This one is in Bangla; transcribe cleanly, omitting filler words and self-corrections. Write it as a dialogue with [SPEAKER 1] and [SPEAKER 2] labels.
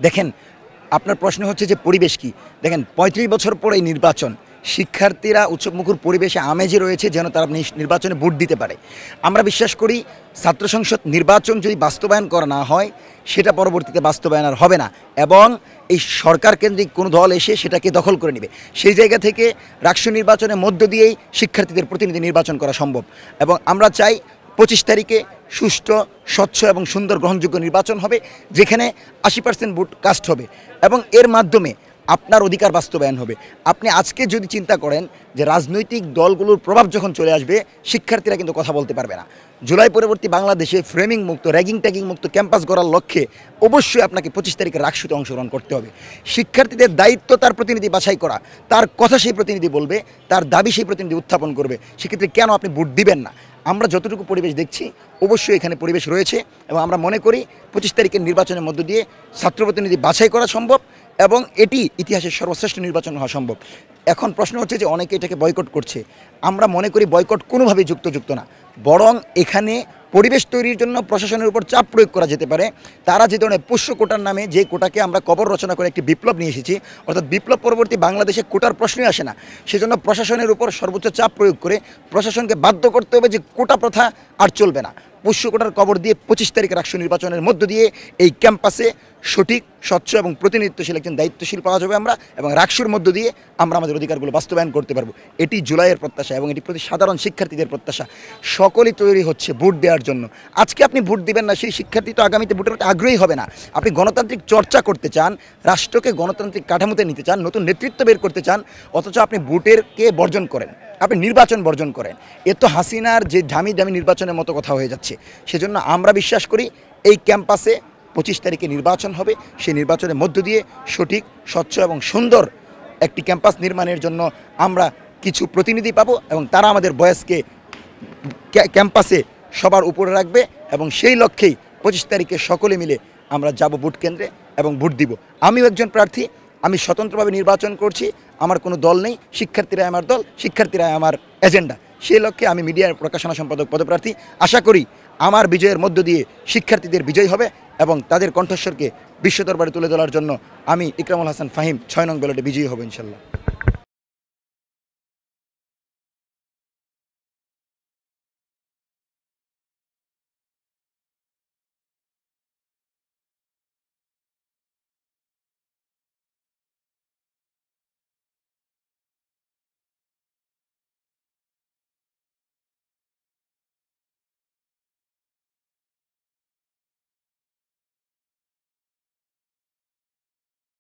[SPEAKER 1] দেখেন আপনার প্রশ্ন হচ্ছে যে পরিবেশ কি। দেখেন ৩৫ বছর পরে নির্বাচন, শিক্ষার্থীরা উৎসবমুখর পরিবেশে আমেজে রয়েছে যেন তারা নির্বাচনে ভোট দিতে পারে। আমরা বিশ্বাস করি ছাত্র সংসদ নির্বাচন যদি বাস্তবায়ন করা না হয় সেটা পরবর্তীতে বাস্তবায়ন আর হবে না এবং এই সরকার কেন্দ্রিক কোনো দল এসে সেটাকে দখল করে নেবে। সেই জায়গা থেকে রাষ্ট্র নির্বাচনের মধ্য দিয়েই শিক্ষার্থীদের প্রতিনিধি নির্বাচন করা সম্ভব এবং আমরা চাই ২৫ তারিখে সুষ্ঠু, স্বচ্ছ এবং সুন্দর গ্রহণযোগ্য নির্বাচন হবে যেখানে ৮০% ভোট কাস্ট হবে এবং এর মাধ্যমে আপনার অধিকার বাস্তবায়ন হবে। আপনি আজকে যদি চিন্তা করেন যে রাজনৈতিক দলগুলোর প্রভাব যখন চলে আসবে শিক্ষার্থীরা কিন্তু কথা বলতে পারবে না। জুলাই পরবর্তী বাংলাদেশে ফ্রেমিং মুক্ত, র্যাগিং ট্যাগিং মুক্ত ক্যাম্পাস গড়ার লক্ষ্যে অবশ্যই আপনাকে ২৫ তারিখে রাকসুতে অংশগ্রহণ করতে হবে। শিক্ষার্থীদের দায়িত্ব তার প্রতিনিধি বাছাই করা, তার কথা সেই প্রতিনিধি বলবে, তার দাবি সেই প্রতিনিধি উত্থাপন করবে। সেক্ষেত্রে কেন আপনি ভোট দিবেন না? আমরা যতটুকু পরিবেশ দেখছি অবশ্যই এখানে পরিবেশ রয়েছে এবং আমরা মনে করি ২৫ তারিখের নির্বাচনের মধ্য দিয়ে ছাত্র প্রতিনিধি বাছাই করা সম্ভব এবং এটি ইতিহাসের সর্বশ্রেষ্ঠ নির্বাচন হওয়া সম্ভব। এখন প্রশ্ন হচ্ছে যে অনেকে এটাকে বয়কট করছে। আমরা মনে করি বয়কট কোনোভাবেই যুক্ত না, বরং এখানে পরিবেশ তৈরির জন্য প্রশাসনের উপর চাপ প্রয়োগ করা যেতে পারে। তারা যে ধরনের পোষ্য কোটার নামে যে কোটাকে আমরা কবর রচনা করে একটি বিপ্লব নিয়ে এসেছি, অর্থাৎ বিপ্লব পরবর্তী বাংলাদেশে কোটার প্রশ্নই আসে না, সেজন্য প্রশাসনের উপর সর্বোচ্চ চাপ প্রয়োগ করে প্রশাসনকে বাধ্য করতে হবে যে কোটা প্রথা আর চলবে না। পোষ্য কোটার কবর দিয়ে ২৫ তারিখে রাষ্ট্র নির্বাচনের মধ্য দিয়ে এই ক্যাম্পাসে সঠিক, স্বচ্ছ এবং প্রতিনিধিত্বশীল একজন দায়িত্বশীল পাওয়া যাবে আমরা এবং রাকসুর মধ্য দিয়ে আমরা আমাদের অধিকারগুলো বাস্তবায়ন করতে পারবো। এটি জুলাইয়ের প্রত্যাশা এবং এটি প্রতি সাধারণ শিক্ষার্থীদের প্রত্যাশা। সকলেই তৈরি হচ্ছে ভোট দেওয়ার জন্য। আজকে আপনি ভোট দিবেন না, সেই শিক্ষার্থী তো আগামীতে ভোটের প্রতি আগ্রহী হবে না। আপনি গণতান্ত্রিক চর্চা করতে চান, রাষ্ট্রকে গণতান্ত্রিক কাঠামোতে নিতে চান, নতুন নেতৃত্ব বের করতে চান, অথচ আপনি ভোটেরকে বর্জন করেন, আপনি নির্বাচন বর্জন করেন। এ তো হাসিনার যে দামি নির্বাচনের মতো কথা হয়ে যাচ্ছে। সেজন্য আমরা বিশ্বাস করি এই ক্যাম্পাসে ২৫ তারিখে নির্বাচন হবে। সেই নির্বাচনের মধ্য দিয়ে সঠিক, স্বচ্ছ এবং সুন্দর একটি ক্যাম্পাস নির্মাণের জন্য আমরা কিছু প্রতিনিধি পাবো এবং তারা আমাদের বয়সকে ক্যাম্পাসে সবার উপরে রাখবে এবং সেই লক্ষ্যেই ২৫ তারিখে সকলে মিলে আমরা যাব ভোট কেন্দ্রে এবং ভোট দিব। আমিও একজন প্রার্থী, আমি স্বতন্ত্রভাবে নির্বাচন করছি, আমার কোনো দল নেই, শিক্ষার্থীরাই আমার দল, শিক্ষার্থীরাই আমার এজেন্ডা। সেই লক্ষ্যে আমি মিডিয়ার প্রকাশনা সম্পাদক পদপ্রার্থী। আশা করি আমার বিজয়ের মধ্য দিয়ে শিক্ষার্থীদের বিজয় হবে এবং তাদের কণ্ঠস্বরকে বিশ্ব দরবারে তুলে ধরার জন্য আমি ইকরামুল হাসান ফাহিম ৬ নং ব্যালটে বিজয়ী হব ইনশাল্লাহ।